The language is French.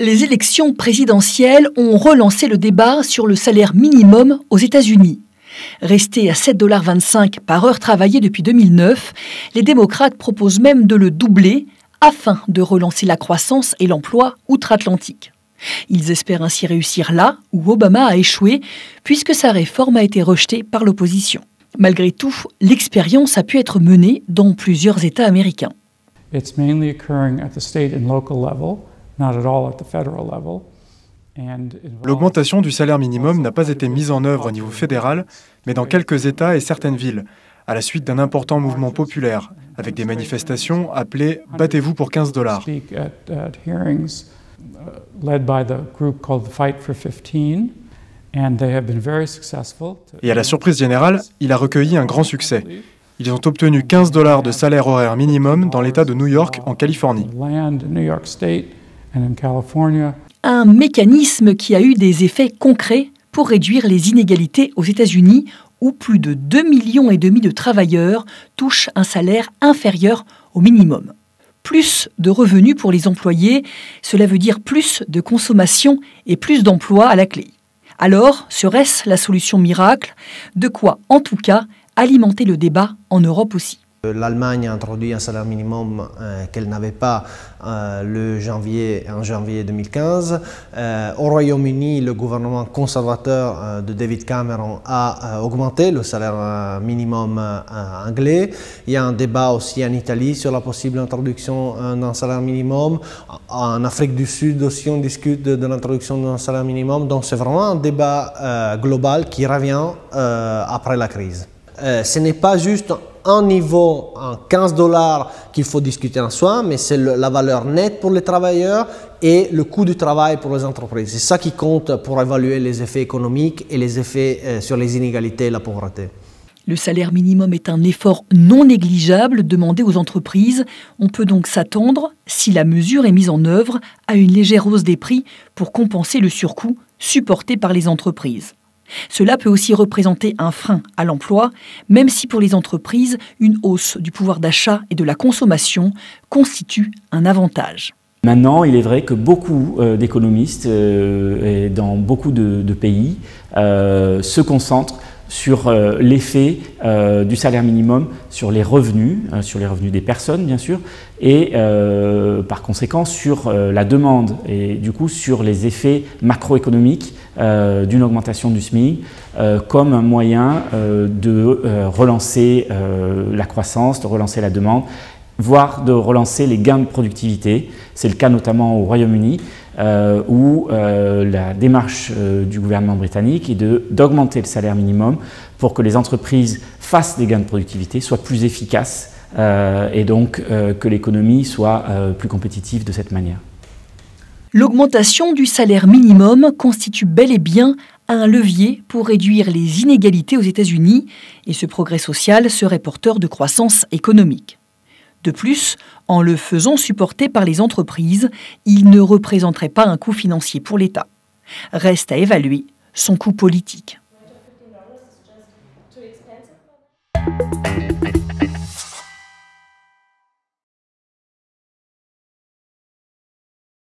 Les élections présidentielles ont relancé le débat sur le salaire minimum aux États-Unis. Resté à 7,25 $ par heure travaillée depuis 2009, les démocrates proposent même de le doubler afin de relancer la croissance et l'emploi outre-Atlantique. Ils espèrent ainsi réussir là où Obama a échoué, puisque sa réforme a été rejetée par l'opposition. Malgré tout, l'expérience a pu être menée dans plusieurs États américains. It's mainly occurring at the state and local level, not at all at the federal level. L'augmentation du salaire minimum n'a pas été mise en œuvre au niveau fédéral, mais dans quelques États et certaines villes, à la suite d'un important mouvement populaire, avec des manifestations appelées « Battez-vous pour 15 $». Et à la surprise générale, il a recueilli un grand succès. Ils ont obtenu 15 $ de salaire horaire minimum dans l'État de New York, en Californie. Un mécanisme qui a eu des effets concrets pour réduire les inégalités aux États-Unis, où plus de 2,5 millions de travailleurs touchent un salaire inférieur au minimum. Plus de revenus pour les employés, cela veut dire plus de consommation et plus d'emplois à la clé. Alors, serait-ce la solution miracle? De quoi, en tout cas, alimenter le débat en Europe aussi. L'Allemagne a introduit un salaire minimum qu'elle n'avait pas en janvier 2015. Au Royaume-Uni, le gouvernement conservateur de David Cameron a augmenté le salaire minimum anglais. Il y a un débat aussi en Italie sur la possible introduction d'un salaire minimum. En Afrique du Sud aussi, on discute de l'introduction d'un salaire minimum. Donc c'est vraiment un débat global qui revient après la crise. Ce n'est pas juste un niveau, en 15 $ qu'il faut discuter en soi, mais c'est la valeur nette pour les travailleurs et le coût du travail pour les entreprises. C'est ça qui compte pour évaluer les effets économiques et les effets sur les inégalités et la pauvreté. Le salaire minimum est un effort non négligeable demandé aux entreprises. On peut donc s'attendre, si la mesure est mise en œuvre, à une légère hausse des prix pour compenser le surcoût supporté par les entreprises. Cela peut aussi représenter un frein à l'emploi, même si pour les entreprises, une hausse du pouvoir d'achat et de la consommation constitue un avantage. Maintenant, il est vrai que beaucoup d'économistes dans beaucoup de pays se concentrent sur l'effet du salaire minimum sur les revenus des personnes bien sûr, et par conséquent sur la demande et du coup sur les effets macroéconomiques d'une augmentation du SMIC comme un moyen de relancer la croissance, de relancer la demande, voire de relancer les gains de productivité. C'est le cas notamment au Royaume-Uni, où la démarche du gouvernement britannique est d'augmenter le salaire minimum pour que les entreprises fassent des gains de productivité, soient plus efficaces et donc que l'économie soit plus compétitive de cette manière. L'augmentation du salaire minimum constitue bel et bien un levier pour réduire les inégalités aux États-Unis et ce progrès social serait porteur de croissance économique. De plus, en le faisant supporter par les entreprises, il ne représenterait pas un coût financier pour l'État. Reste à évaluer son coût politique.